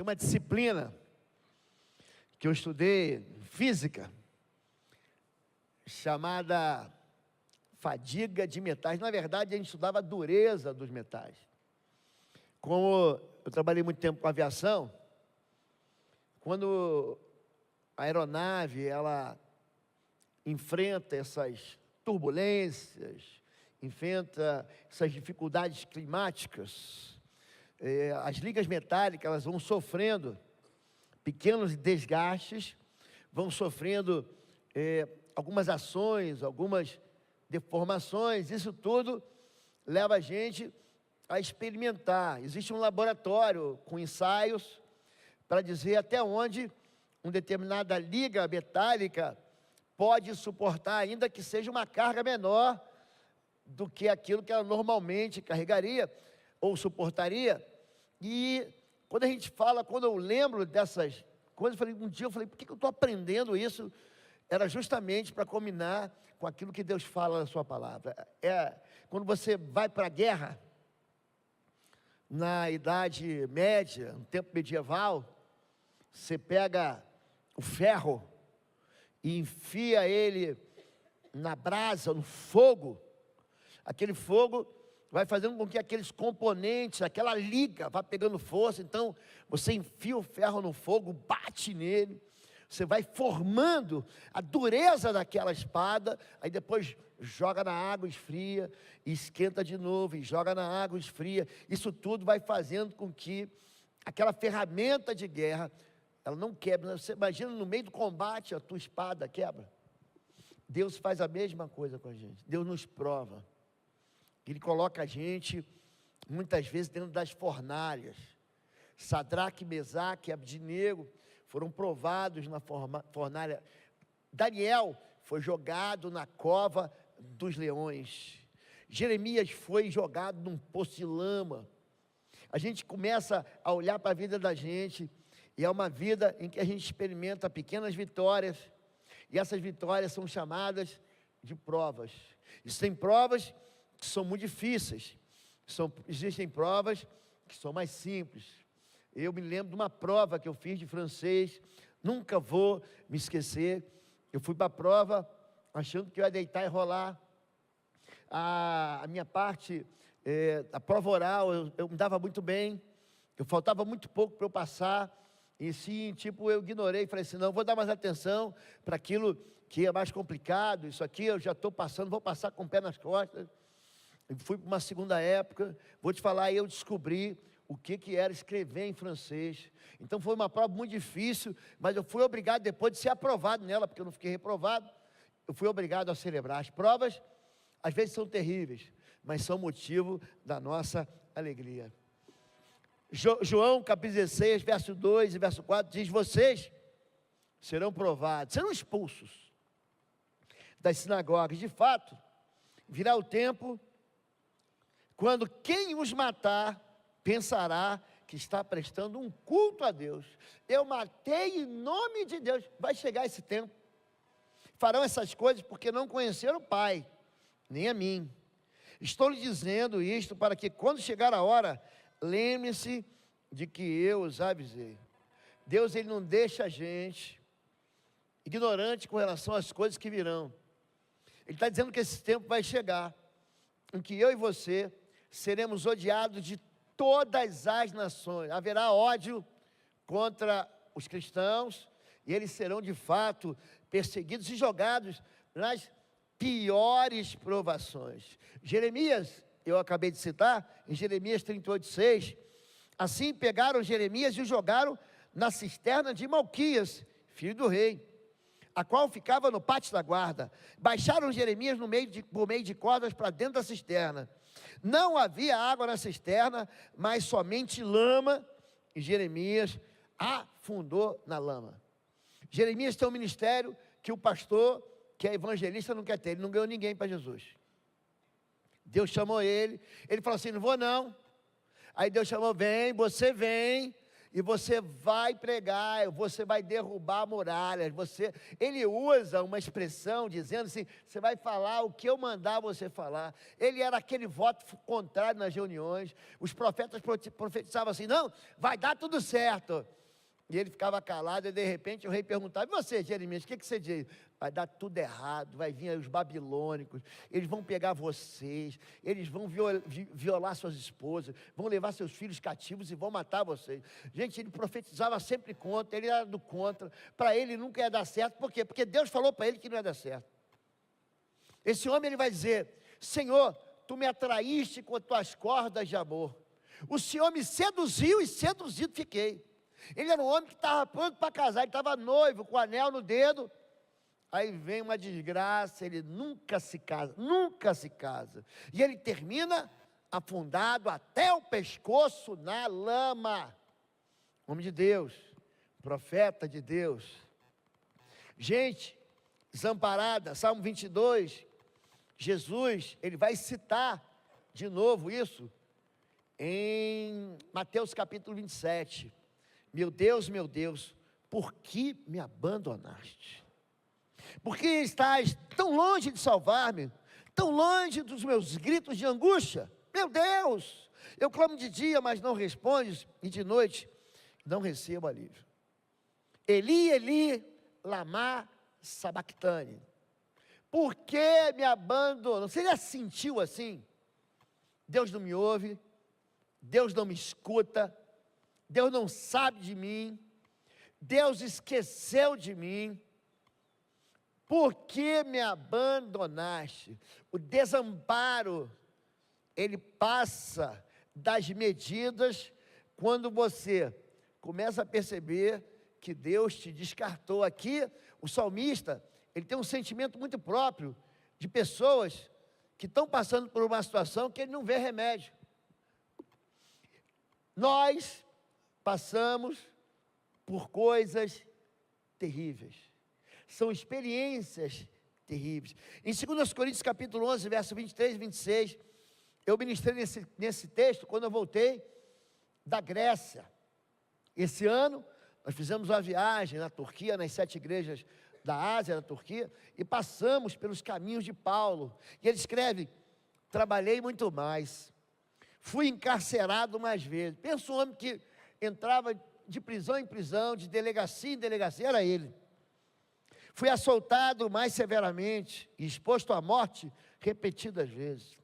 Tem uma disciplina que eu estudei, física, chamada fadiga de metais. Na verdade, a gente estudava a dureza dos metais. Como eu trabalhei muito tempo com aviação, quando a aeronave, ela enfrenta essas turbulências, enfrenta essas dificuldades climáticas, as ligas metálicas, elas vão sofrendo pequenos desgastes, vão sofrendo algumas ações, algumas deformações. Isso tudo leva a gente a experimentar. Existe um laboratório com ensaios para dizer até onde uma determinada liga metálica pode suportar, ainda que seja uma carga menor do que aquilo que ela normalmente carregaria ou suportaria. E quando a gente fala, quando eu lembro dessas coisas, um dia eu falei, por que eu estou aprendendo isso? Era justamente para combinar com aquilo que Deus fala na sua palavra. Quando você vai para a guerra, na Idade Média, no tempo medieval, você pega o ferro e enfia ele na brasa, no fogo. Aquele fogo vai fazendo com que aqueles componentes, aquela liga, vá pegando força. Então, você enfia o ferro no fogo, bate nele, você vai formando a dureza daquela espada, aí depois joga na água, esfria, e esquenta de novo, e joga na água, esfria. Isso tudo vai fazendo com que aquela ferramenta de guerra, ela não quebra. Você imagina no meio do combate, a tua espada quebra. Deus faz a mesma coisa com a gente. Deus nos prova. Ele coloca a gente, muitas vezes, dentro das fornalhas. Sadraque, Mesaque e Abdinego foram provados na fornalha. Daniel foi jogado na cova dos leões. Jeremias foi jogado num poço de lama. A gente começa a olhar para a vida da gente, e é uma vida em que a gente experimenta pequenas vitórias, e essas vitórias são chamadas de provas. Existem provas que são muito difíceis, existem provas que são mais simples. Eu me lembro de uma prova que eu fiz de francês, nunca vou me esquecer. Eu fui para a prova achando que eu ia deitar e rolar. A minha parte, a prova oral, eu me dava muito bem, eu faltava muito pouco para eu passar, e sim, tipo, eu ignorei, falei assim, não, vou dar mais atenção para aquilo que é mais complicado, isso aqui eu já estou passando, vou passar com o pé nas costas. Eu fui para uma segunda época, vou te falar, aí eu descobri o que era escrever em francês. Então foi uma prova muito difícil, mas eu fui obrigado depois de ser aprovado nela, porque eu não fiquei reprovado, eu fui obrigado a celebrar. As provas, às vezes são terríveis, mas são motivo da nossa alegria. João capítulo 16, verso 2 e verso 4, diz, vocês serão provados, serão expulsos das sinagogas. De fato, virá o tempo quando quem os matar pensará que está prestando um culto a Deus. Eu matei em nome de Deus. Vai chegar esse tempo. Farão essas coisas porque não conheceram o Pai, nem a mim. Estou lhe dizendo isto para que quando chegar a hora, lembre-se de que eu os avisei. Deus, Ele não deixa a gente ignorante com relação às coisas que virão. Ele está dizendo que esse tempo vai chegar, em que eu e você seremos odiados de todas as nações. Haverá ódio contra os cristãos, e eles serão de fato perseguidos e jogados nas piores provações. Jeremias, eu acabei de citar, em Jeremias 38:6, assim pegaram Jeremias e o jogaram na cisterna de Malquias, filho do rei, a qual ficava no pátio da guarda. Baixaram Jeremias por meio de cordas para dentro da cisterna. Não havia água na cisterna, mas somente lama, e Jeremias afundou na lama. Jeremias tem um ministério que o pastor, que é evangelista, não quer ter. Ele não ganhou ninguém para Jesus. Deus chamou ele falou assim, não vou não. Aí Deus chamou, vem, você vem, e você vai pregar, você vai derrubar muralhas, ele usa uma expressão dizendo assim, você vai falar o que eu mandar você falar. Ele era aquele voto contrário nas reuniões, os profetas profetizavam assim, não, vai dar tudo certo, e ele ficava calado, e de repente o rei perguntava, e você, Jeremias, o que você diz? Vai dar tudo errado, vai vir aí os babilônicos, eles vão pegar vocês, eles vão violar suas esposas, vão levar seus filhos cativos e vão matar vocês. Gente, ele profetizava sempre contra, ele era do contra, para ele nunca ia dar certo, por quê? Porque Deus falou para ele que não ia dar certo. Esse homem, ele vai dizer, Senhor, tu me atraíste com as tuas cordas de amor, o Senhor me seduziu e seduzido fiquei. Ele era um homem que estava pronto para casar, ele estava noivo, com o anel no dedo. Aí vem uma desgraça, ele nunca se casa. E ele termina afundado até o pescoço na lama. Homem de Deus, profeta de Deus. Gente desamparada, Salmo 22, Jesus, ele vai citar de novo isso em Mateus capítulo 27. Meu Deus, por que me abandonaste? Por que estás tão longe de salvar-me? Tão longe dos meus gritos de angústia? Meu Deus, eu clamo de dia, mas não respondes, e de noite não recebo alívio. Eli, Eli, lama sabactane. Por que me abandonou? Você já sentiu assim? Deus não me ouve, Deus não me escuta, Deus não sabe de mim, Deus esqueceu de mim. Por que me abandonaste? O desamparo, ele passa das medidas quando você começa a perceber que Deus te descartou. Aqui, o salmista, ele tem um sentimento muito próprio de pessoas que estão passando por uma situação que ele não vê remédio. Nós passamos por coisas terríveis. São experiências terríveis. Em 2 Coríntios capítulo 11, verso 23 e 26, eu ministrei nesse texto, quando eu voltei da Grécia. Esse ano, nós fizemos uma viagem na Turquia, nas 7 igrejas da Ásia, da Turquia, e passamos pelos caminhos de Paulo. E ele escreve, trabalhei muito mais, fui encarcerado mais vezes. Pensa um homem que entrava de prisão em prisão, de delegacia em delegacia, era ele. Fui açoitado mais severamente e exposto à morte repetidas vezes.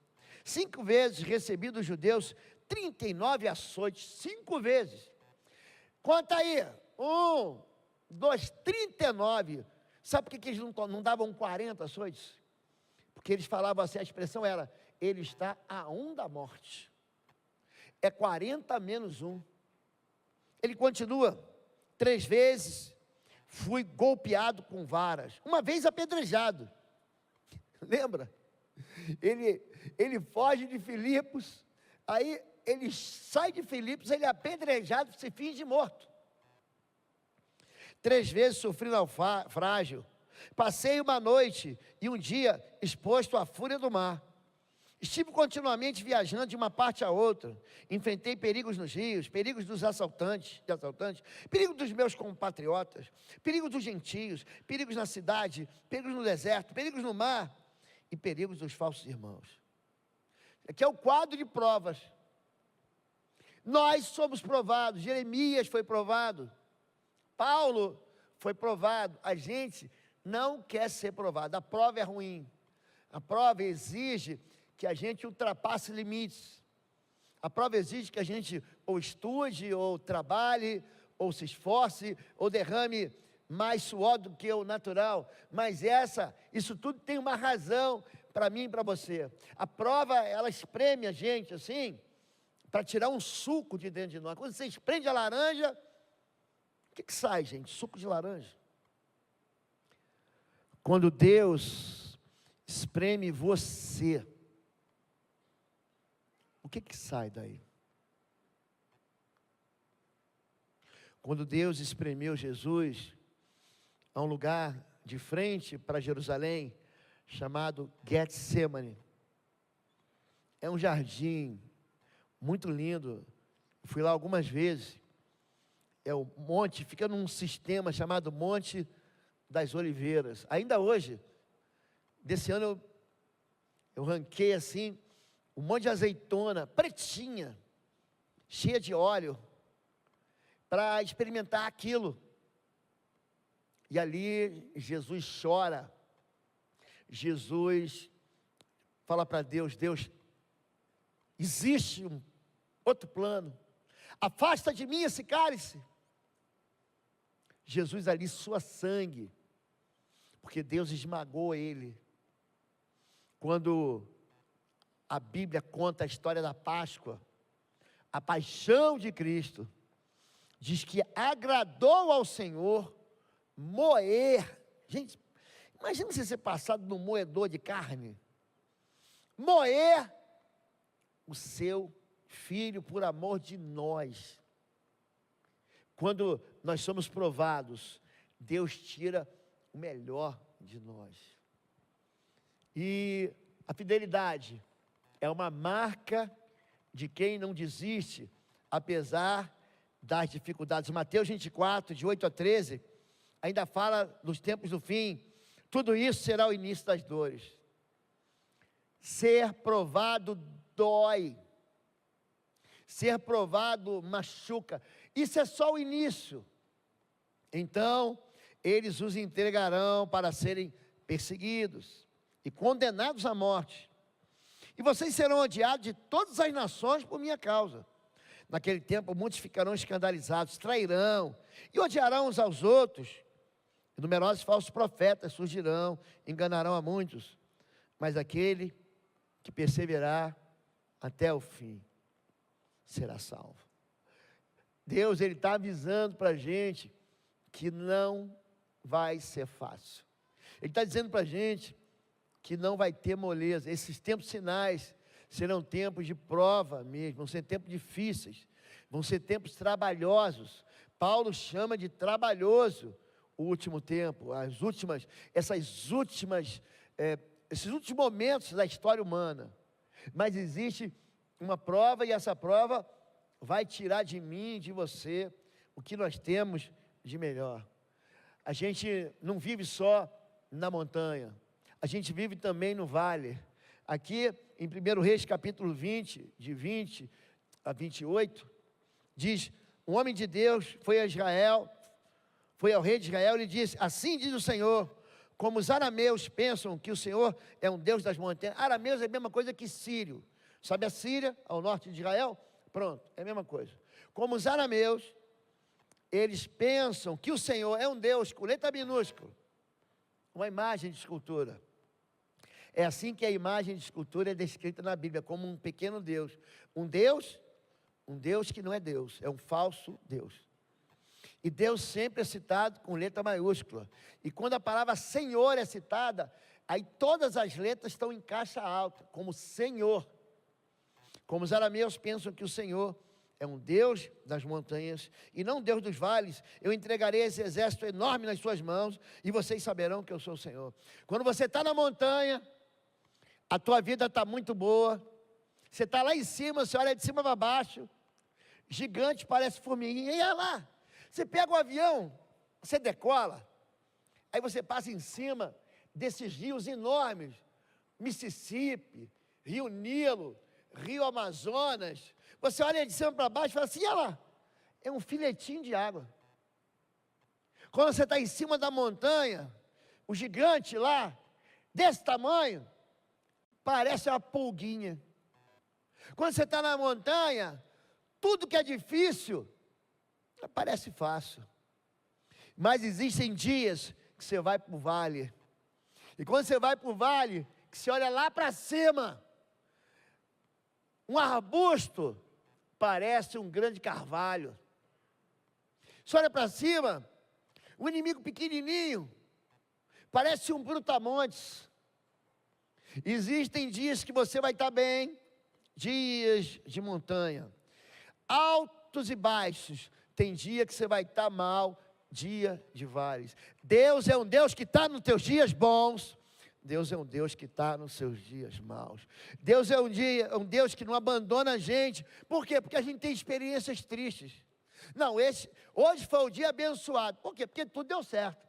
5 vezes recebi dos judeus 39 açoites, 5 vezes. Conta aí, 1, 2, 39. Sabe por que eles não davam 40 açoites? Porque eles falavam assim, a expressão era, ele está a 1 da morte. É 40 menos 1. Ele continua, 3 vezes fui golpeado com varas, uma vez apedrejado. Lembra? Ele foge de Filipos, aí ele sai de Filipos, ele é apedrejado, se finge morto. 3 vezes sofri naufrágio, passei uma noite e um dia exposto à fúria do mar. Estive continuamente viajando de uma parte a outra, enfrentei perigos nos rios, perigos dos assaltantes, perigos dos meus compatriotas, perigos dos gentios, perigos na cidade, perigos no deserto, perigos no mar e perigos dos falsos irmãos. Aqui é o quadro de provas. Nós somos provados, Jeremias foi provado, Paulo foi provado, a gente não quer ser provado, a prova é ruim, a prova exige que a gente ultrapasse limites. A prova exige que a gente ou estude, ou trabalhe, ou se esforce, ou derrame mais suor do que o natural. Mas isso tudo tem uma razão para mim e para você. A prova, ela espreme a gente assim, para tirar um suco de dentro de nós. Quando você espreme a laranja, o que sai, gente? Suco de laranja. Quando Deus espreme você, o que sai daí? Quando Deus espremeu Jesus a um lugar de frente para Jerusalém, chamado Getsemane. É um jardim muito lindo. Fui lá algumas vezes. é o monte, fica num sistema chamado Monte das Oliveiras. Ainda hoje, desse ano eu ranquei assim, um monte de azeitona, pretinha, cheia de óleo, para experimentar aquilo. E ali Jesus chora, Jesus fala para Deus, Deus, existe um outro plano, afasta de mim esse cálice. Jesus ali sua sangue, porque Deus esmagou ele. Quando a Bíblia conta a história da Páscoa, a paixão de Cristo, diz que agradou ao Senhor moer. Gente, imagina você ser passado num moedor de carne, moer o seu filho por amor de nós. Quando nós somos provados, Deus tira o melhor de nós. E a fidelidade é uma marca de quem não desiste, apesar das dificuldades. Mateus 24, de 8 a 13, ainda fala nos tempos do fim, tudo isso será o início das dores. Ser provado dói, ser provado machuca, isso é só o início. Então, eles os entregarão para serem perseguidos e condenados à morte, e vocês serão odiados de todas as nações por minha causa. Naquele tempo muitos ficarão escandalizados, trairão e odiarão uns aos outros, e numerosos falsos profetas surgirão, enganarão a muitos, mas aquele que perseverar até o fim será salvo. Deus, Ele está avisando para a gente que não vai ser fácil. Ele está dizendo para a gente que não vai ter moleza. Esses tempos finais serão tempos de prova mesmo, vão ser tempos difíceis, vão ser tempos trabalhosos. Paulo chama de trabalhoso o último tempo, esses últimos momentos da história humana. Mas existe uma prova, e essa prova vai tirar de mim, de você, o que nós temos de melhor. A gente não vive só na montanha, a gente vive também no vale. Aqui em 1 Reis capítulo 20, de 20 a 28, diz, um homem de Deus foi ao rei de Israel e disse, assim diz o Senhor, como os arameus pensam que o Senhor é um Deus das montanhas. Arameus é a mesma coisa que sírio. Sabe a Síria, ao norte de Israel? Pronto, é a mesma coisa. Como os arameus, eles pensam que o Senhor é um Deus com letra minúscula, uma imagem de escultura. É assim que a imagem de escultura é descrita na Bíblia, como um pequeno Deus. Um Deus que não é Deus, é um falso Deus. E Deus sempre é citado com letra maiúscula. E quando a palavra Senhor é citada, aí todas as letras estão em caixa alta, como Senhor. Como os arameus pensam que o Senhor é um Deus das montanhas e não Deus dos vales, eu entregarei esse exército enorme nas suas mãos e vocês saberão que eu sou o Senhor. Quando você está na montanha, a tua vida está muito boa, você está lá em cima, você olha de cima para baixo, gigante, parece formiguinha, e olha lá, você pega o avião, você decola, aí você passa em cima desses rios enormes, Mississippi, Rio Nilo, Rio Amazonas, você olha de cima para baixo e fala assim, olha lá, é um filetinho de água. Quando você está em cima da montanha, o gigante lá, desse tamanho, parece uma pulguinha. Quando você está na montanha, tudo que é difícil, parece fácil. Mas existem dias que você vai para o vale, e quando você vai para o vale, que você olha lá para cima, um arbusto parece um grande carvalho. Você olha para cima, um inimigo pequenininho, parece um brutamontes. Existem dias que você vai estar bem, dias de montanha, altos e baixos. Tem dia que você vai estar mal, dia de vales. Deus é um Deus que está nos teus dias bons, Deus é um Deus que está nos seus dias maus. Deus é um Deus que não abandona a gente. Por quê? Porque a gente tem experiências tristes. Não, hoje foi o dia abençoado. Por quê? Porque tudo deu certo.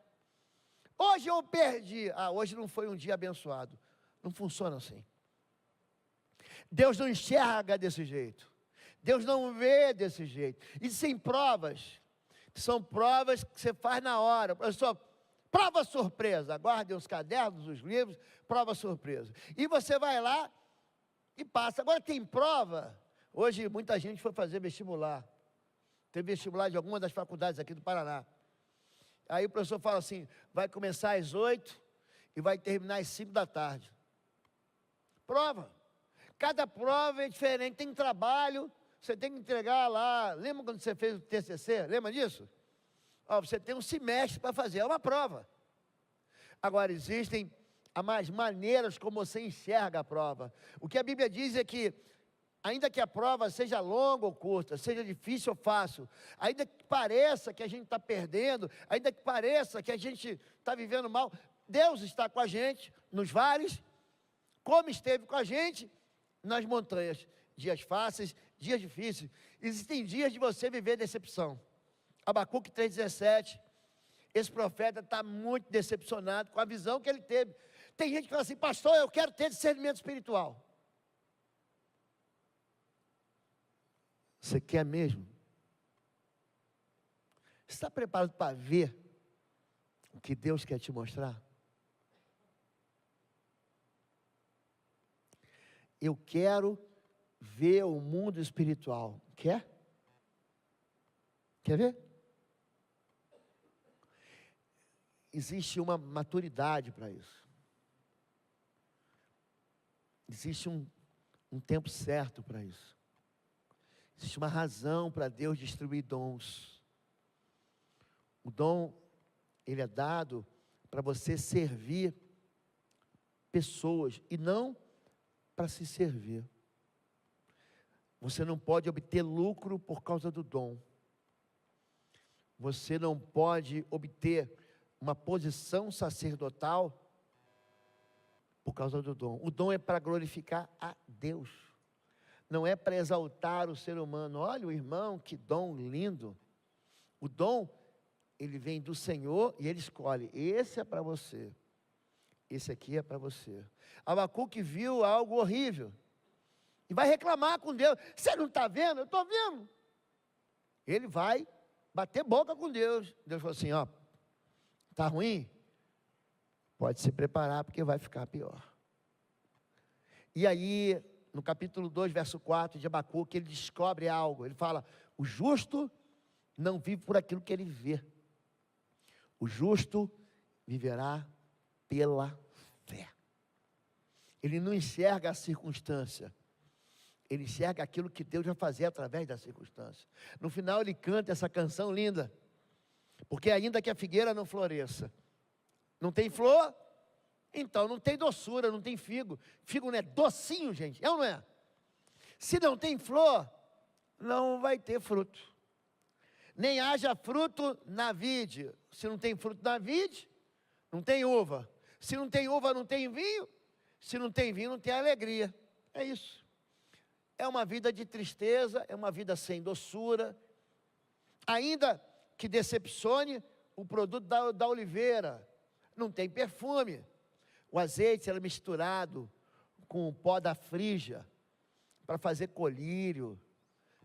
Hoje eu perdi. Hoje não foi um dia abençoado. Não funciona assim. Deus não enxerga desse jeito. Deus não vê desse jeito. Existem provas. São provas que você faz na hora. Professor, prova surpresa. Guardem os cadernos, os livros, prova surpresa. E você vai lá e passa. Agora tem prova. Hoje muita gente foi fazer vestibular. Tem vestibular de alguma das faculdades aqui do Paraná. Aí o professor fala assim, vai começar às 8 e vai terminar às 5 da tarde. Prova. Cada prova é diferente, tem trabalho, você tem que entregar lá. Lembra quando você fez o TCC? Lembra disso? Você tem um semestre para fazer, é uma prova. Agora, existem as maneiras como você enxerga a prova. O que a Bíblia diz é que, ainda que a prova seja longa ou curta, seja difícil ou fácil, ainda que pareça que a gente está perdendo, ainda que pareça que a gente está vivendo mal, Deus está com a gente nos vales, como esteve com a gente nas montanhas. Dias fáceis, dias difíceis. Existem dias de você viver decepção. Abacuque 3,17, esse profeta está muito decepcionado com a visão que ele teve. Tem gente que fala assim, pastor, eu quero ter discernimento espiritual. Você quer mesmo? Você está preparado para ver o que Deus quer te mostrar? Eu quero ver o mundo espiritual. Quer? Quer ver? Existe uma maturidade para isso. Existe um tempo certo para isso. Existe uma razão para Deus distribuir dons. O dom, ele é dado para você servir pessoas e não para se servir. Você não pode obter lucro por causa do dom. Você não pode obter uma posição sacerdotal por causa do dom. O dom é para glorificar a Deus. Não é para exaltar o ser humano. Olha o irmão, que dom lindo. O dom, ele vem do Senhor e ele escolhe. Esse é para você. Esse aqui é para você. Abacuque viu algo horrível. E vai reclamar com Deus. Você não está vendo? Eu estou vendo. Ele vai bater boca com Deus. Deus falou assim, está ruim? Pode se preparar porque vai ficar pior. E aí, no capítulo 2, verso 4 de Abacuque, ele descobre algo. Ele fala, o justo não vive por aquilo que ele vê. O justo viverá pela fé. Ele não enxerga a circunstância. Ele enxerga aquilo que Deus vai fazer através da circunstância. No final ele canta essa canção linda. Porque ainda que a figueira não floresça, não tem flor, então não tem doçura, não tem figo. Figo não é docinho, gente, é ou não é? Se não tem flor, não vai ter fruto. Nem haja fruto na vide. Se não tem fruto na vide, não tem uva. Se não tem uva, não tem vinho. Se não tem vinho, não tem alegria. É isso. É uma vida de tristeza, é uma vida sem doçura. Ainda que decepcione o produto da oliveira, não tem perfume. O azeite era misturado com o pó da frígia, para fazer colírio,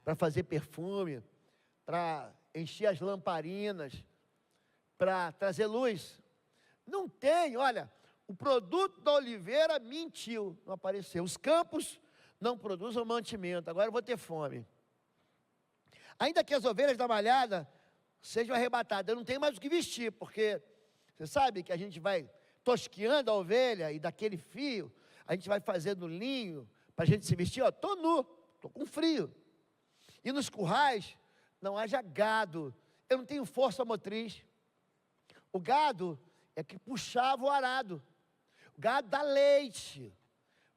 para fazer perfume, para encher as lamparinas, para trazer luz. Não tem, olha, o produto da oliveira mentiu, não apareceu. Os campos não produzem mantimento, agora eu vou ter fome. Ainda que as ovelhas da malhada sejam arrebatadas, eu não tenho mais o que vestir, porque você sabe que a gente vai tosqueando a ovelha e daquele fio, a gente vai fazendo linho para a gente se vestir, estou nu, estou com frio. E nos currais não haja gado, eu não tenho força motriz. O gado é que puxava o arado, o gado dá leite,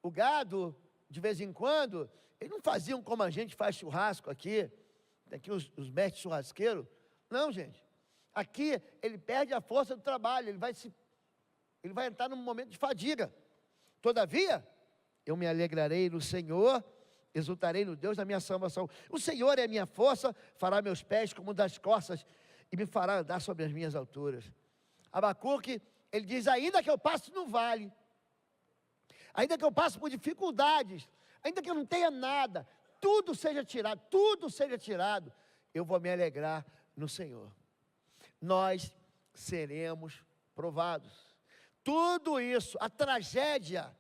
o gado, de vez em quando, eles não faziam como a gente faz churrasco aqui, tem aqui os mestres churrasqueiros, não, gente, aqui ele perde a força do trabalho, ele vai entrar num momento de fadiga. Todavia, eu me alegrarei no Senhor exultarei no Deus da minha salvação. O Senhor é a minha força, fará meus pés como das corças e me fará andar sobre as minhas alturas. Abacuque, ele diz, ainda que eu passe no vale, ainda que eu passe por dificuldades, ainda que eu não tenha nada, tudo seja tirado, eu vou me alegrar no Senhor. Nós seremos provados. Tudo isso, a tragédia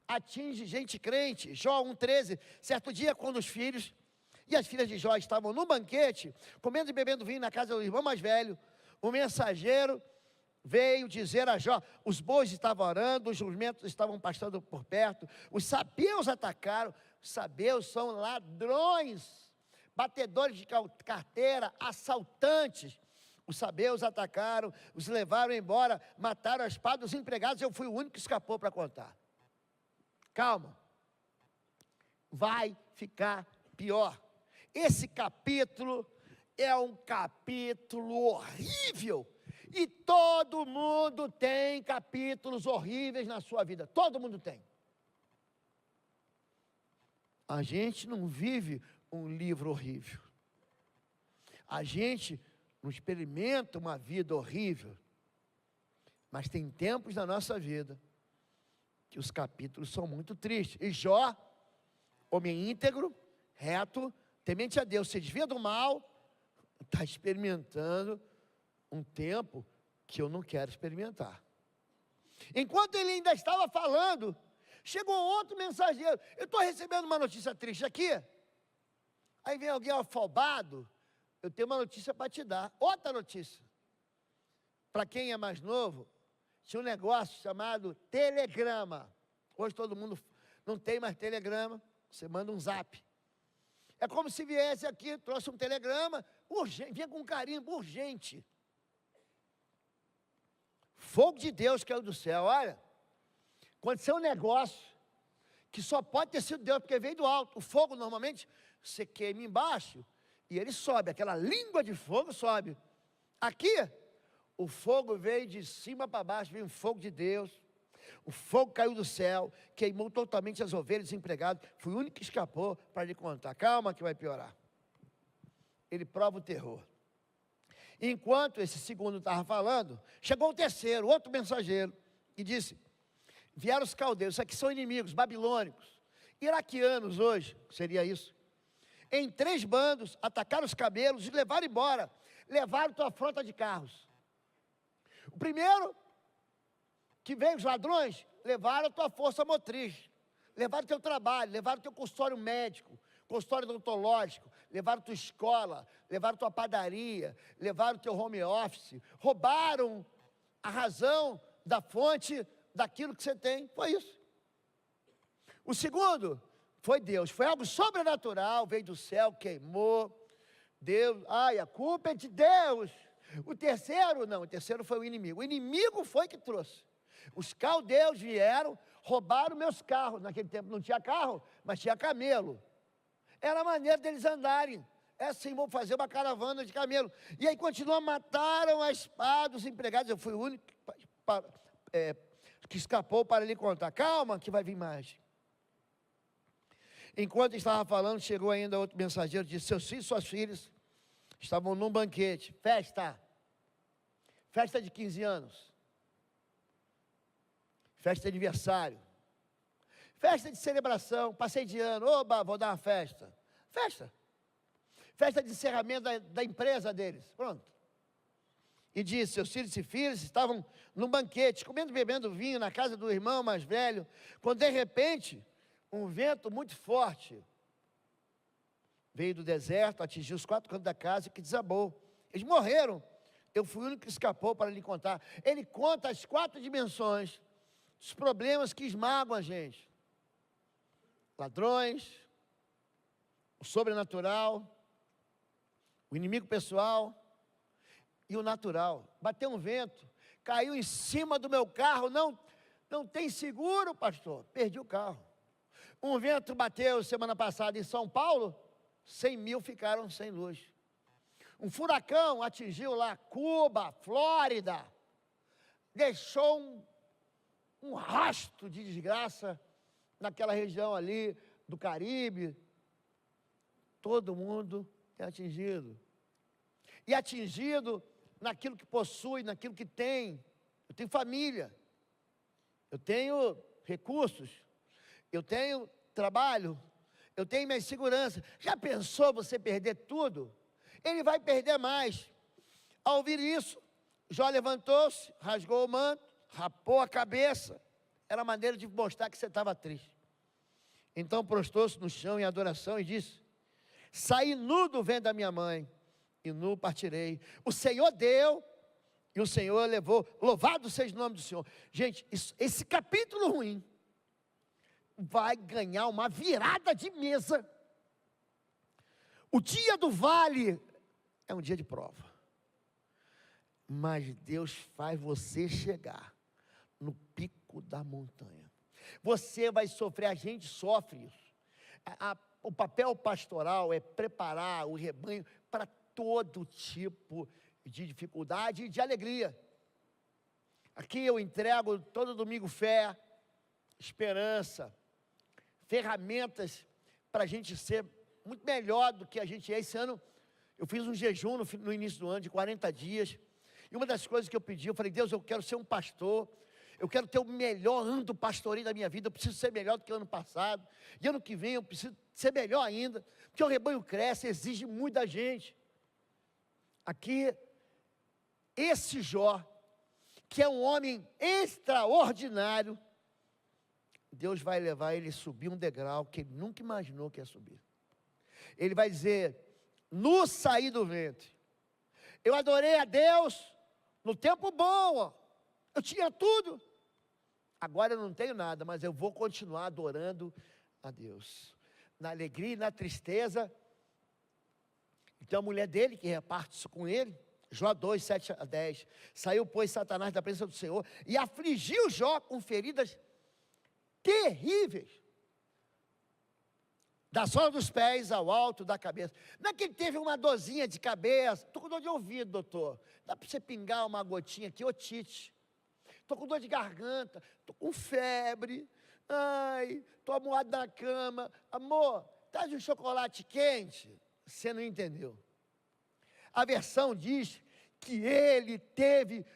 atinge gente crente. Jó 1,13, certo dia quando os filhos e as filhas de Jó estavam no banquete, comendo e bebendo vinho na casa do irmão mais velho, o mensageiro veio dizer a Jó, os bois estavam orando, os jumentos estavam pastando por perto, os sabeus atacaram. Os sabeus são ladrões, batedores de carteira, assaltantes. Os sabeus atacaram, os levaram embora, mataram a espada dos empregados. Eu fui o único que escapou para contar. Calma, vai ficar pior. Esse capítulo é um capítulo horrível, e todo mundo tem capítulos horríveis na sua vida, todo mundo tem. A gente não vive um livro horrível, a gente não experimenta uma vida horrível, mas tem tempos na nossa vida que os capítulos são muito tristes. E Jó, homem íntegro, reto, temente a Deus, se desvia do mal, está experimentando um tempo que eu não quero experimentar. Enquanto ele ainda estava falando, chegou outro mensageiro. Eu estou recebendo uma notícia triste aqui. Aí vem alguém afobado. Eu tenho uma notícia para te dar. Outra notícia. Para quem é mais novo, tinha um negócio chamado telegrama. Hoje todo mundo não tem mais telegrama. Você manda um zap. É como se viesse aqui, trouxe um telegrama, urgente, vinha com um carimbo, urgente. Fogo de Deus caiu do céu. Olha, aconteceu um negócio que só pode ter sido Deus, porque veio do alto. O fogo normalmente você queima embaixo e ele sobe, aquela língua de fogo sobe. Aqui, o fogo veio de cima para baixo, veio um fogo de Deus. O fogo caiu do céu, queimou totalmente as ovelhas desempregadas. Fui o único que escapou para lhe contar. Calma que vai piorar. Ele prova o terror. Enquanto esse segundo estava falando, chegou o terceiro, outro mensageiro, e disse, vieram os caldeus, isso aqui são inimigos, babilônicos, iraquianos hoje, seria isso, em 3 bandos, atacaram os camelos e levaram embora, levaram tua frota de carros. O primeiro, que veio os ladrões, levaram a tua força motriz, levaram o teu trabalho, levaram o teu consultório médico, consultório odontológico, levaram tua escola, levaram tua padaria, levaram teu home office, roubaram a razão da fonte daquilo que você tem. Foi isso. O segundo foi Deus, foi algo sobrenatural, veio do céu, queimou. Deus, a culpa é de Deus. O terceiro, não, o terceiro foi o inimigo foi que trouxe. Os caldeus vieram, roubaram meus carros. Naquele tempo não tinha carro, mas tinha camelo. Era a maneira deles andarem. É assim, vou fazer uma caravana de camelo. E aí continuam, mataram a espada dos empregados. Eu fui o único que escapou para lhe contar. Calma, que vai vir mais. Enquanto estava falando, chegou ainda outro mensageiro, disse, seus filhos e suas filhas estavam num banquete, festa de 15 anos, festa de aniversário, festa de celebração, passei de ano, oba, vou dar uma festa, festa de encerramento da empresa deles, pronto. E disse, seus filhos e filhas estavam num banquete, comendo e bebendo vinho na casa do irmão mais velho, quando de repente, um vento muito forte veio do deserto, atingiu os 4 cantos da casa, que desabou. Eles morreram. Eu fui o único que escapou para lhe contar. Ele conta as 4 dimensões dos problemas que esmagam a gente. Ladrões, o sobrenatural, o inimigo pessoal e o natural. Bateu um vento, caiu em cima do meu carro, não tem seguro, pastor, perdi o carro. Um vento bateu semana passada em São Paulo, 100 mil ficaram sem luz. Um furacão atingiu lá Cuba, Flórida, deixou um rastro de desgraça naquela região ali do Caribe, todo mundo é atingido. E atingido naquilo que possui, naquilo que tem. Eu tenho família, eu tenho recursos, eu tenho trabalho, eu tenho minha segurança. Já pensou você perder tudo? Ele vai perder mais. Ao ouvir isso, Jó levantou-se, rasgou o manto, rapou a cabeça. Era a maneira de mostrar que você estava triste. Então prostrou-se no chão em adoração e disse: saí nu do ventre da minha mãe, e nu partirei. O Senhor deu, e o Senhor levou. Louvado seja o nome do Senhor. Gente, esse capítulo ruim vai ganhar uma virada de mesa. O dia do vale é um dia de prova, mas Deus faz você chegar no pico da montanha. Você vai sofrer, a gente sofre isso. O papel pastoral é preparar o rebanho para todo tipo de dificuldade e de alegria. Aqui eu entrego todo domingo fé, esperança, ferramentas para a gente ser muito melhor do que a gente é. Esse ano eu fiz um jejum no início do ano de 40 dias, e uma das coisas que eu pedi, eu falei: Deus, eu quero ser um pastor, eu quero ter o melhor ano do pastoreio da minha vida, eu preciso ser melhor do que o ano passado, e ano que vem eu preciso ser melhor ainda, porque o rebanho cresce, exige muito da gente. Aqui, esse Jó, que é um homem extraordinário, Deus vai levar ele a subir um degrau que ele nunca imaginou que ia subir. Ele vai dizer: nu saí do ventre, eu adorei a Deus no tempo bom, ó. Eu tinha tudo, agora eu não tenho nada, mas eu vou continuar adorando a Deus, na alegria e na tristeza. Então a mulher dele, que reparte isso com ele, Jó 2, 7 a 10, saiu, pois, Satanás da presença do Senhor, e afligiu Jó com feridas terríveis, da sola dos pés ao alto da cabeça. Não é que ele teve uma dorzinha de cabeça: estou com dor de ouvido, doutor, dá para você pingar uma gotinha aqui, otite. Estou com dor de garganta, estou com febre, ai, estou amuado na cama. Amor, traz um chocolate quente. Você não entendeu. A versão diz que ele teve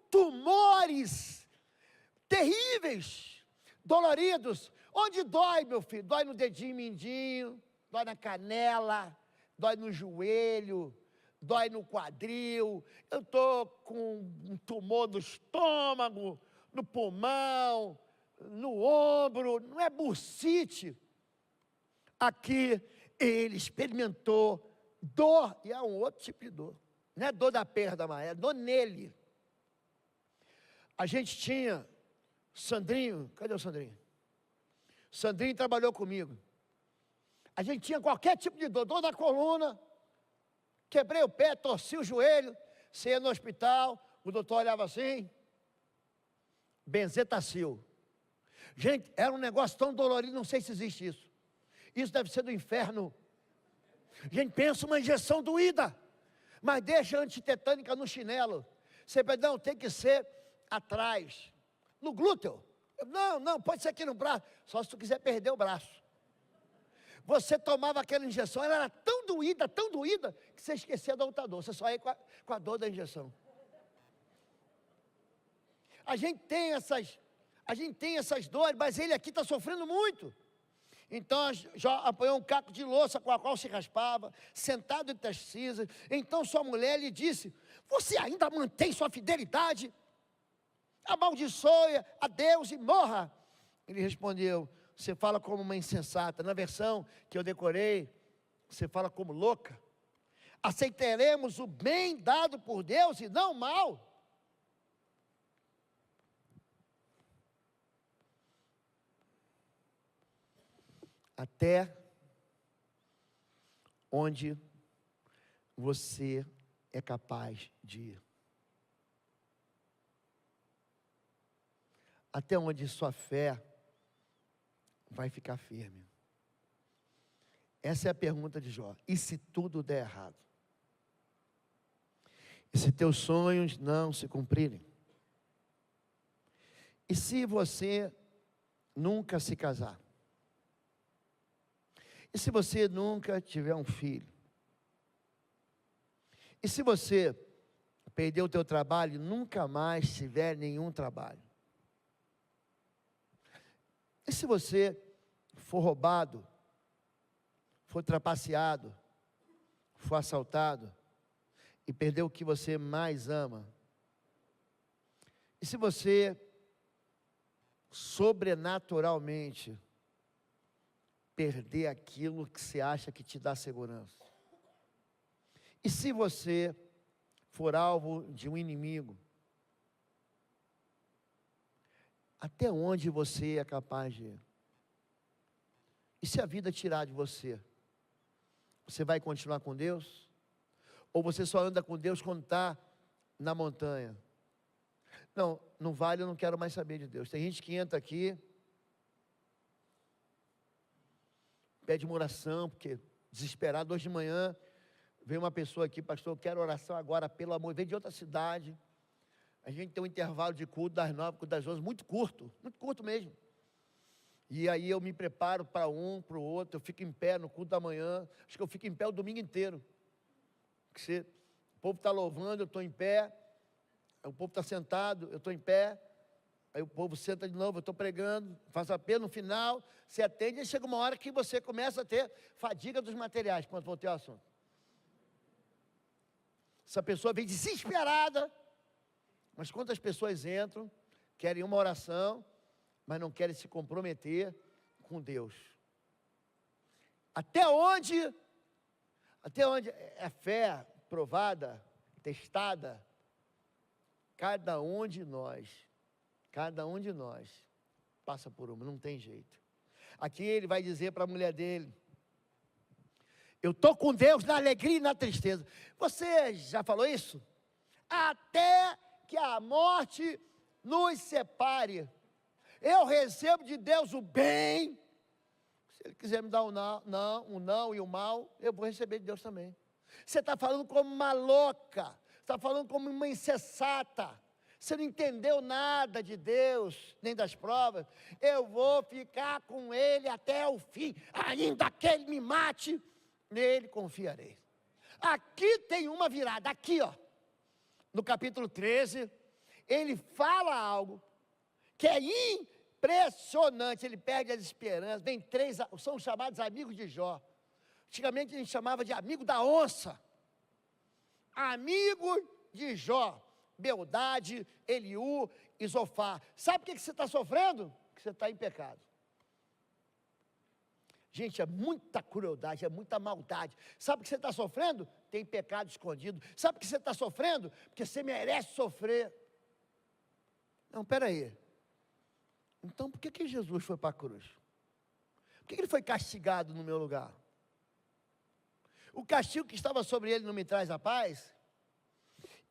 tumores terríveis, doloridos. Onde dói, meu filho? Dói no dedinho mindinho, dói na canela, dói no joelho, dói no quadril. Eu estou com um tumor no estômago, no pulmão, no ombro. Não é bursite. Aqui ele experimentou dor, e é um outro tipo de dor. Não é dor da perda, mas é dor nele. A gente tinha Sandrinho, cadê o Sandrinho? Sandrinho trabalhou comigo. A gente tinha qualquer tipo de dor, dor da coluna, quebrei o pé, torci o joelho, você ia no hospital, o doutor olhava assim, Benzetacil. Gente, era um negócio tão dolorido, não sei se existe isso. Isso deve ser do inferno. Gente, pensa uma injeção doída, mas deixa a antitetânica no chinelo. Você não, tem que ser atrás, no glúteo. Não, pode ser aqui no braço, só se tu quiser perder o braço. Você tomava aquela injeção, ela era tão doída, que você esquecia da outra dor, você só ia com a dor da injeção. A gente tem essas dores, mas ele aqui está sofrendo muito. Então já apanhou um caco de louça com a qual se raspava, sentado entre as cinzas. Então sua mulher lhe disse: você ainda mantém sua fidelidade? Amaldiçoe a Deus e morra. Ele respondeu: você fala como uma insensata. Na versão que eu decorei, você fala como louca. Aceitaremos o bem dado por Deus e não o mal. Até onde você é capaz de ir. Até onde sua fé vai ficar firme. Essa é a pergunta de Jó. E se tudo der errado? E se teus sonhos não se cumprirem? E se você nunca se casar? E se você nunca tiver um filho? E se você perder o teu trabalho e nunca mais tiver nenhum trabalho? E se você for roubado, for trapaceado, for assaltado e perder o que você mais ama? E se você sobrenaturalmente perder aquilo que você acha que te dá segurança? E se você for alvo de um inimigo? Até onde você é capaz de ir? E se a vida tirar de você? Você vai continuar com Deus? Ou você só anda com Deus quando está na montanha? Não, no vale eu não quero mais saber de Deus. Tem gente que entra aqui, pede uma oração, porque desesperado. Hoje de manhã, veio uma pessoa aqui: pastor, eu quero oração agora, pelo amor, vem de outra cidade. A gente tem um intervalo de culto das 9 das 11, muito curto mesmo. E aí eu me preparo para um, para o outro, eu fico em pé no culto da manhã, acho que eu fico em pé o domingo inteiro. Porque o povo está louvando, eu estou em pé, o povo está sentado, eu estou em pé, aí o povo senta de novo, eu estou pregando, faço apelo, no final, você atende, e chega uma hora que você começa a ter fadiga dos materiais, quando voltei ao assunto. Essa pessoa vem desesperada, mas quantas pessoas entram, querem uma oração, mas não querem se comprometer com Deus? Até onde é fé provada, testada? Cada um de nós passa por uma, não tem jeito. Aqui ele vai dizer para a mulher dele: eu estou com Deus na alegria e na tristeza. Você já falou isso? Até que a morte nos separe, eu recebo de Deus o bem. Se Ele quiser me dar o não e o mal, eu vou receber de Deus também. Você está falando como uma louca, está falando como uma insensata, você não entendeu nada de Deus, nem das provas. Eu vou ficar com Ele até o fim, ainda que Ele me mate, nele confiarei. Aqui tem uma virada, aqui ó, no capítulo 13, ele fala algo que é impressionante. Ele perde as esperanças. Vem três, são chamados amigos de Jó. Antigamente a gente chamava de amigo da onça. Amigo de Jó: Beldade, Eliú e Zofar. Sabe o que você está sofrendo? Que você está em pecado. Gente, é muita crueldade, é muita maldade. Sabe o que você está sofrendo? Tem pecado escondido. Sabe o que você está sofrendo? Porque você merece sofrer. Não, peraí. Então por que Jesus foi para a cruz? Por que Ele foi castigado no meu lugar? O castigo que estava sobre Ele não me traz a paz?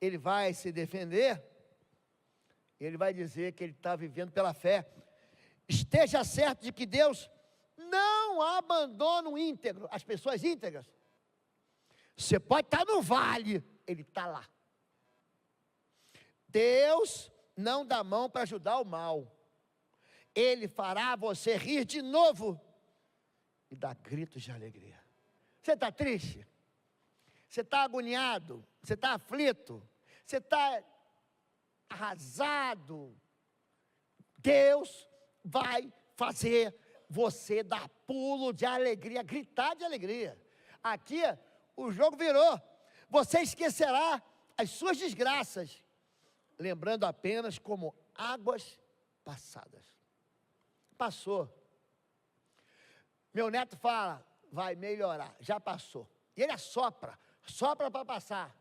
Ele vai se defender, ele vai dizer que ele está vivendo pela fé. Esteja certo de que Deus não abandona o íntegro, as pessoas íntegras. Você pode estar no vale, Ele está lá. Deus não dá mão para ajudar o mal. Ele fará você rir de novo e dar gritos de alegria. Você está triste? Você está agoniado? Você está aflito? Você está arrasado? Deus vai fazer você dar pulo de alegria, gritar de alegria. Aqui o jogo virou. Você esquecerá as suas desgraças, lembrando apenas como águas passadas. Passou. Meu neto fala: vai melhorar. Já passou. E ele assopra para passar.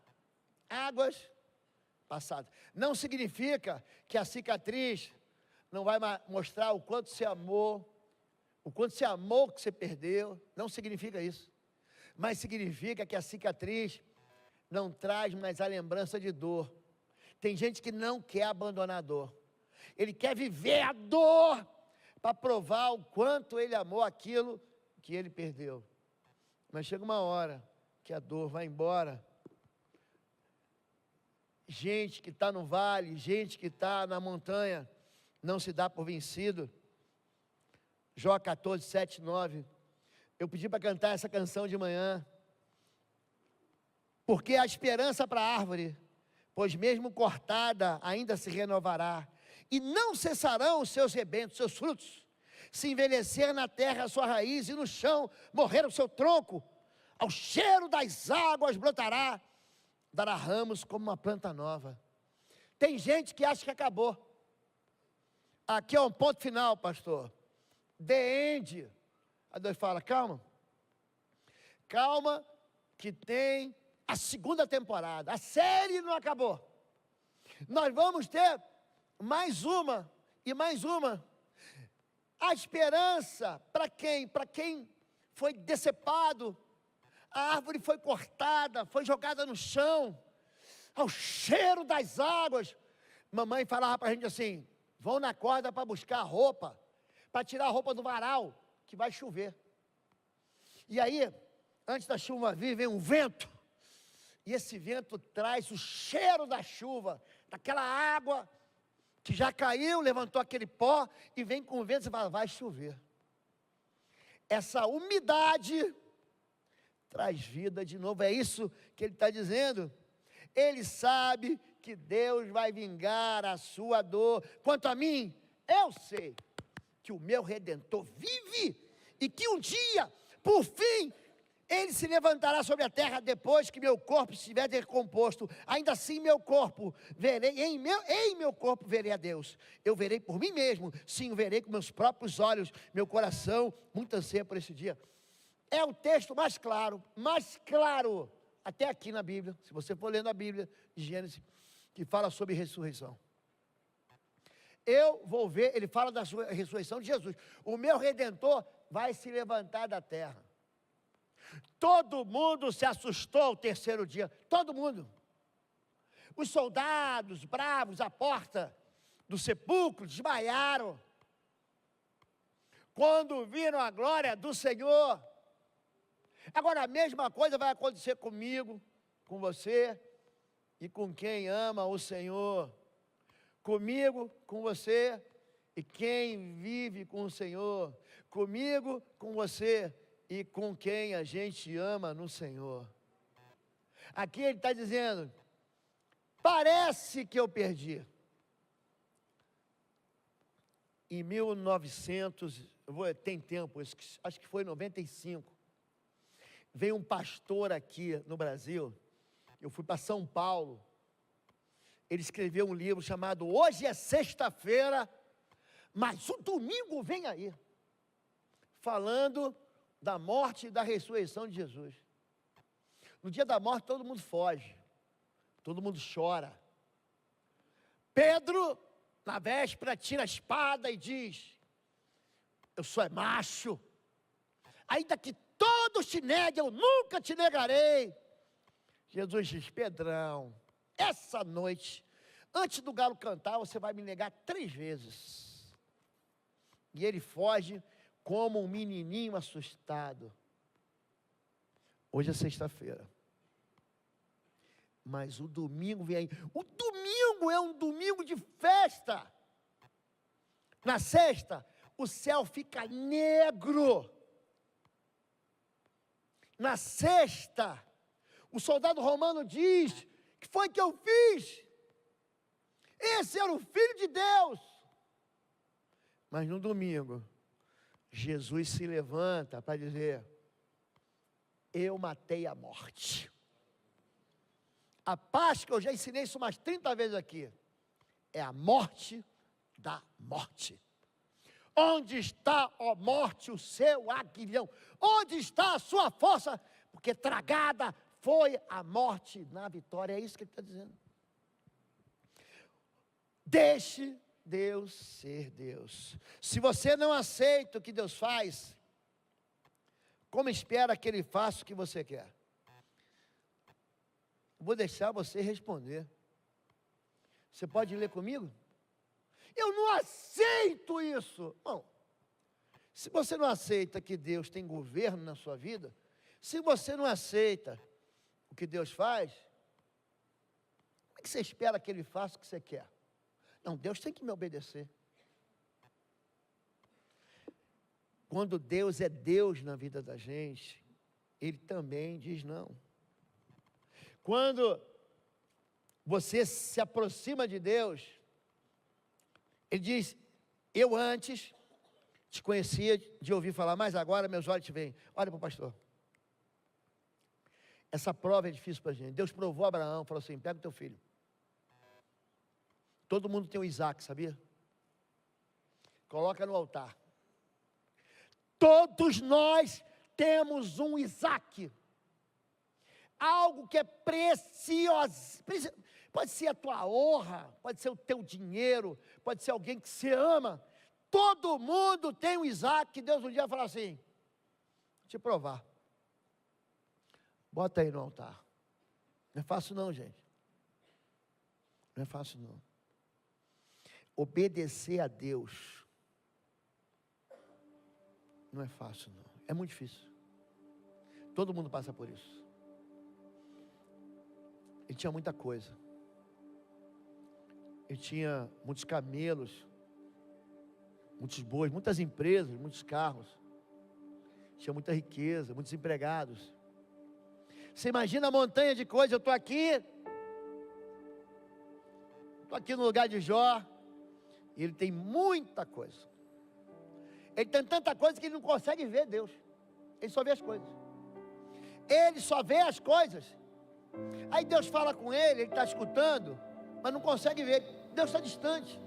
Águas passadas. Não significa que a cicatriz não vai mostrar o quanto você amou, o quanto você amou que você perdeu. Não significa isso. Mas significa que a cicatriz não traz mais a lembrança de dor. Tem gente que não quer abandonar a dor. Ele quer viver a dor para provar o quanto ele amou aquilo que ele perdeu. Mas chega uma hora que a dor vai embora. Gente que está no vale, gente que está na montanha, não se dá por vencido. Jó 14, 7, 9. Eu pedi para cantar essa canção de manhã. Porque há esperança para a árvore, pois mesmo cortada ainda se renovará. E não cessarão os seus rebentos, seus frutos. Se envelhecer na terra a sua raiz e no chão morrer o seu tronco, ao cheiro das águas brotará, dará ramos como uma planta nova. Tem gente que acha que acabou. Aqui é um ponto final, pastor. The end. Aí Deus fala, calma. Calma, que tem a segunda temporada. A série não acabou. Nós vamos ter mais uma e mais uma. A esperança para quem? Para quem foi decepado. A árvore foi cortada, foi jogada no chão, ao cheiro das águas. Mamãe falava para a gente assim, vão na corda para buscar roupa, para tirar a roupa do varal, que vai chover. E aí, antes da chuva vir, vem um vento, e esse vento traz o cheiro da chuva, daquela água que já caiu, levantou aquele pó, e vem com o vento e fala, vai chover. Essa umidade traz vida de novo, é isso que ele está dizendo. Ele sabe que Deus vai vingar a sua dor. Quanto a mim, eu sei que o meu Redentor vive, e que um dia, por fim, ele se levantará sobre a terra depois que meu corpo estiver decomposto. Ainda assim meu corpo verei, em meu corpo verei a Deus. Eu verei por mim mesmo, sim, verei com meus próprios olhos. Meu coração muito anseia por esse dia. É o texto mais claro, até aqui na Bíblia, se você for lendo a Bíblia de Gênesis, que fala sobre ressurreição. Eu vou ver, ele fala da ressurreição de Jesus. O meu Redentor vai se levantar da terra. Todo mundo se assustou ao terceiro dia, todo mundo. Os soldados bravos à porta do sepulcro desmaiaram. Quando viram a glória do Senhor. Agora a mesma coisa vai acontecer comigo, com você e com quem ama o Senhor. Comigo, com você e quem vive com o Senhor. Comigo, com você e com quem a gente ama no Senhor. Aqui ele está dizendo, parece que eu perdi. Em 1900, tem tempo, acho que foi em 95, veio um pastor aqui no Brasil, eu fui para São Paulo, ele escreveu um livro chamado Hoje é Sexta-feira, mas o domingo vem aí, falando da morte e da ressurreição de Jesus. No dia da morte todo mundo foge, todo mundo chora. Pedro, na véspera, tira a espada e diz, eu sou macho, ainda que todos te neguem, eu nunca te negarei. Jesus diz, Pedrão, essa noite, antes do galo cantar, você vai me negar 3 vezes. E ele foge como um menininho assustado. Hoje é sexta-feira. Mas o domingo vem aí. O domingo é um domingo de festa. Na sexta, o céu fica negro. Na sexta, o soldado romano diz, que foi que eu fiz? Esse era o Filho de Deus. Mas no domingo, Jesus se levanta para dizer, eu matei a morte. A Páscoa, eu já ensinei isso umas 30 vezes aqui, é a morte da morte. Onde está, ó morte, o seu aguilhão? Onde está a sua força? Porque tragada foi a morte na vitória. É isso que ele está dizendo. Deixe Deus ser Deus. Se você não aceita o que Deus faz, como espera que Ele faça o que você quer? Vou deixar você responder. Você pode ler comigo? Eu não aceito isso. Bom, se você não aceita que Deus tem governo na sua vida, se você não aceita o que Deus faz, como é que você espera que Ele faça o que você quer? Não, Deus tem que me obedecer. quando Deus é Deus na vida da gente, Ele também diz não. Quando você se aproxima de Deus, Ele diz: eu antes te conhecia de ouvir falar, mas agora meus olhos te veem. Olha para o pastor. Essa prova é difícil para a gente. Deus provou Abraão, falou assim: pega o teu filho. Todo mundo tem um Isaac, sabia? Coloca no altar. Todos nós temos um Isaac. Algo que é precioso. Pode ser a tua honra, pode ser o teu dinheiro, pode ser alguém que você ama. Todo mundo tem um Isaac que Deus um dia vai falar assim: vou te provar. Bota aí no altar. Não é fácil não, gente. Não é fácil não. Obedecer a Deus não é fácil não. É muito difícil. Todo mundo passa por isso. Ele tinha muita coisa. Ele tinha muitos camelos, muitos bois, muitas empresas, muitos carros. Tinha muita riqueza, muitos empregados. Você imagina a montanha de coisas. Eu estou aqui no lugar de Jó, e ele tem muita coisa. Ele tem tanta coisa que ele não consegue ver Deus. Ele só vê as coisas. Ele só vê as coisas. Aí Deus fala com ele está escutando, mas não consegue ver. Deus está distante.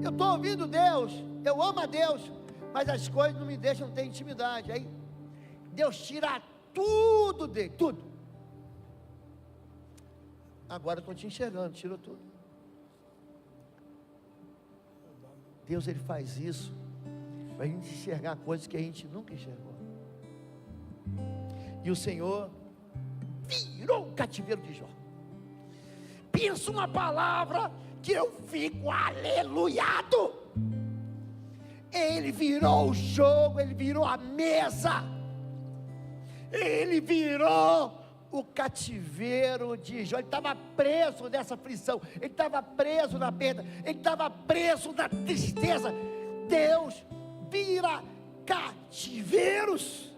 Eu estou ouvindo Deus, eu amo a Deus, mas as coisas não me deixam ter intimidade. Aí Deus tira tudo dele, tudo. Agora eu estou te enxergando, tirou tudo. Deus, Ele faz isso para a gente enxergar coisas que a gente nunca enxergou. E o Senhor virou o cativeiro de Jó. Pensa uma palavra que eu fico aleluiado. Ele virou o jogo, ele virou a mesa, ele virou o cativeiro de Jó. Ele estava preso nessa aflição, ele estava preso na perda, ele estava preso na tristeza. Deus vira cativeiros.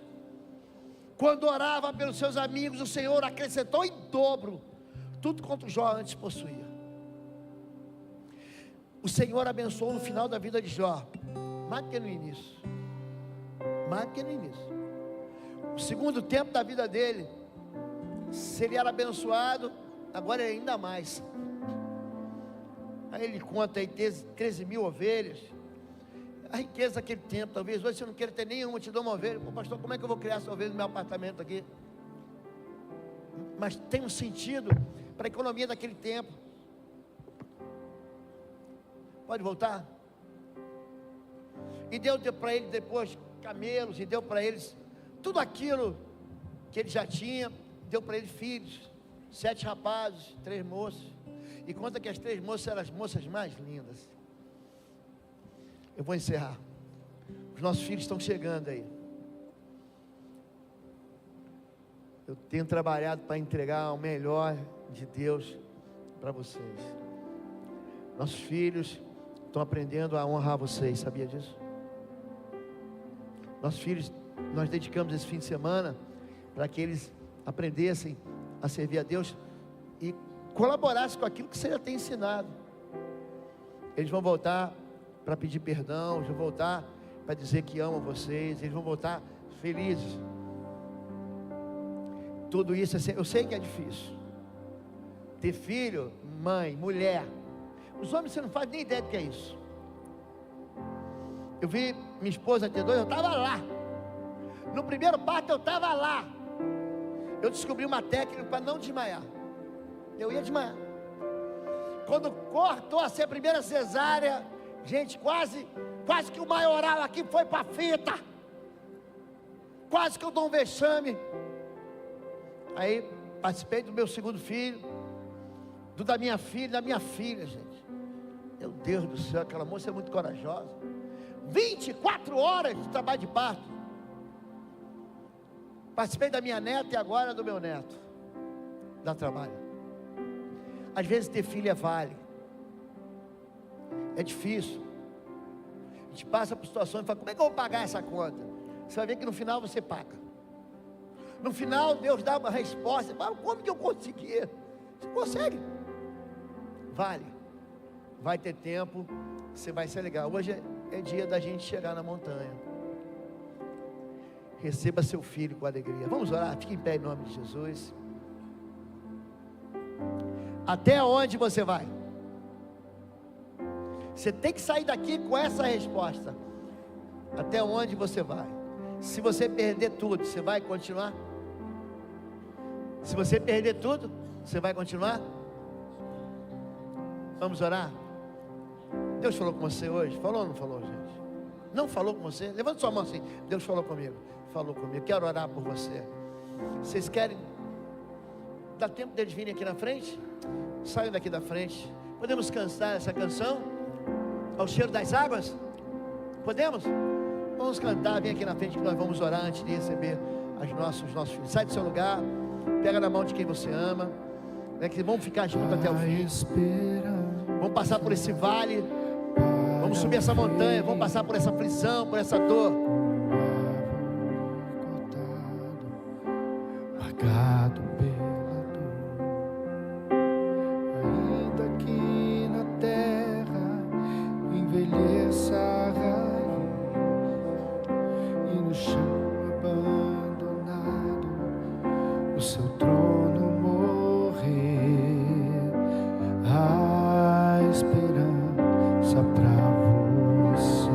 Quando orava pelos seus amigos, o Senhor acrescentou em dobro tudo quanto Jó antes possuía. O Senhor abençoou no final da vida de Jó, mais do que no início. Mais do que no início. O segundo tempo da vida dele, se ele era abençoado, agora é ainda mais. Aí ele conta aí 13 mil ovelhas. A riqueza daquele tempo, talvez hoje você não queira ter nenhuma, te dou uma ovelha. Pô, pastor, como é que eu vou criar essa ovelha no meu apartamento aqui? Mas tem um sentido para a economia daquele tempo. Pode voltar? E deu para ele depois camelos, e deu para eles tudo aquilo que ele já tinha. Deu para ele filhos, 7 rapazes, 3 moças. E conta que as 3 moças eram as moças mais lindas. Eu vou encerrar. Os nossos filhos estão chegando aí. Eu tenho trabalhado para entregar o melhor de Deus para vocês. Nossos filhos estão aprendendo a honrar vocês, sabia disso? Nossos filhos, nós dedicamos esse fim de semana para que eles aprendessem a servir a Deus e colaborassem com aquilo que você já tem ensinado. Eles vão voltar para pedir perdão, eles vão voltar para dizer que amam vocês, eles vão voltar felizes. Tudo isso, eu sei que é difícil. Ter filho, mãe, mulher. Os homens, você não faz nem ideia do que é isso. Eu vi minha esposa ter 2, eu estava lá. No primeiro parto eu estava lá. Eu descobri uma técnica para não desmaiar. Eu ia desmaiar. Quando cortou a ser a primeira cesárea, gente, quase que o maioral aqui foi para a fita. Quase que eu dou um vexame. Aí participei do meu segundo filho, da minha filha, gente. Meu Deus do céu, aquela moça é muito corajosa. 24 horas de trabalho de parto. Participei da minha neta e agora do meu neto. Dá trabalho. Às vezes ter filho vale. É difícil. A gente passa por situações e fala: como é que eu vou pagar essa conta? Você vai ver que no final você paga. No final Deus dá uma resposta. Você fala: como que eu consegui? Você consegue. Vale. Vai ter tempo. Você vai ser legal. Hoje é dia da gente chegar na montanha. Receba seu filho com alegria. Vamos orar. Fique em pé em nome de Jesus. Até onde você vai? Você tem que sair daqui com essa resposta. Até onde você vai? Se você perder tudo, você vai continuar? Se você perder tudo, você vai continuar? Vamos orar? Deus falou com você hoje? Falou ou não falou, gente? Não falou com você? Levanta sua mão assim. Deus falou comigo. Falou comigo. Quero orar por você. Vocês querem? Dá tempo deles virem aqui na frente? Saiam daqui da frente. Podemos cantar essa canção? Ao cheiro das águas? Podemos? Vamos cantar, vem aqui na frente que nós vamos orar antes de receber os nossos filhos. Sai do seu lugar, pega na mão de quem você ama, né, que vamos ficar juntos até o fim. Vamos passar por esse vale, vamos subir essa montanha, vamos passar por essa aflição, por essa dor. Marcado pela dor, ainda que na terra envelheça a raiz e no chão abandonado o seu trono morrer, a esperança pra você,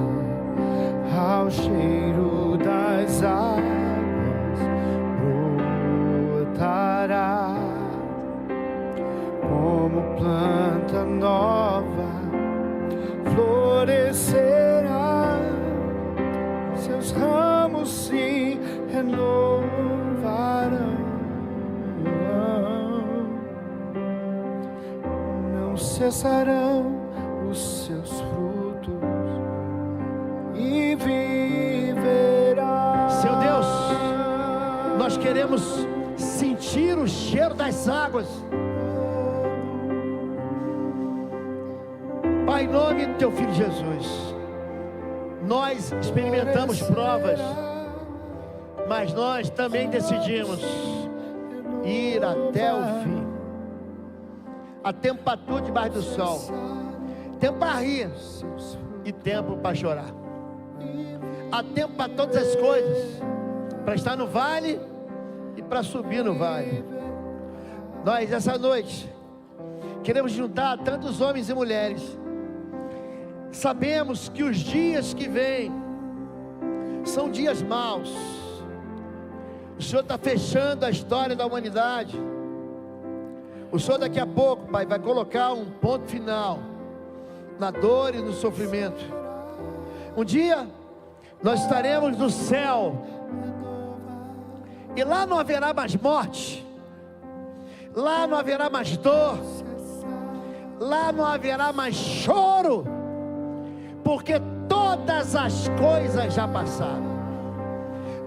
ao cheiro das águas brotará como planta nova, florescerá, seus ramos se renovarão, não cessarão os seus frutos e viverá. Seu Deus, nós queremos sentir o cheiro das águas. Pai, em nome do teu filho Jesus, nós experimentamos provas, mas nós também decidimos ir até o fim. Há tempo para tudo debaixo do sol, tempo para rir e tempo para chorar. Há tempo para todas as coisas, para estar no vale e para subir no vale. Nós essa noite queremos juntar tantos homens e mulheres. Sabemos que os dias que vêm são dias maus. O Senhor está fechando a história da humanidade. O Senhor daqui a pouco, Pai, vai colocar um ponto final na dor e no sofrimento. Um dia nós estaremos no céu, e lá não haverá mais morte, lá não haverá mais dor, lá não haverá mais choro, porque todas as coisas já passaram.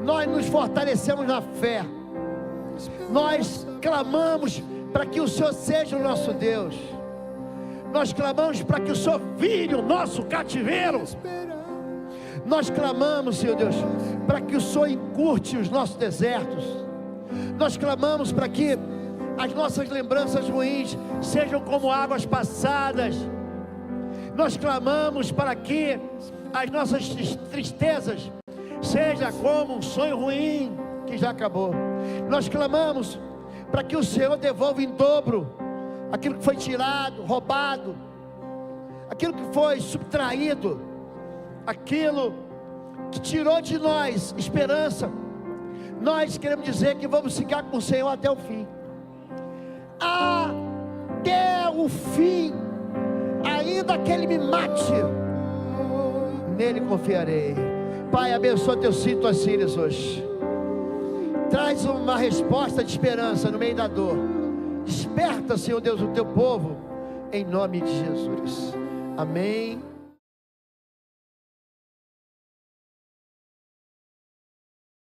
Nós nos fortalecemos na fé, nós clamamos para que o Senhor seja o nosso Deus, nós clamamos para que o Senhor vire o nosso cativeiro, nós clamamos, Senhor Deus, para que o Senhor encurte os nossos desertos, nós clamamos para que as nossas lembranças ruins sejam como águas passadas, nós clamamos para que as nossas tristezas sejam como um sonho ruim que já acabou. Nós clamamos para que o Senhor devolva em dobro aquilo que foi tirado, roubado, aquilo que foi subtraído, aquilo que tirou de nós esperança. Nós queremos dizer que vamos ficar com o Senhor até o fim. Até o fim, ainda que Ele me mate, nele confiarei. Pai, abençoa teus filhos e tuas filhas hoje. Traz uma resposta de esperança no meio da dor. Desperta, Senhor Deus, o teu povo, em nome de Jesus. Amém.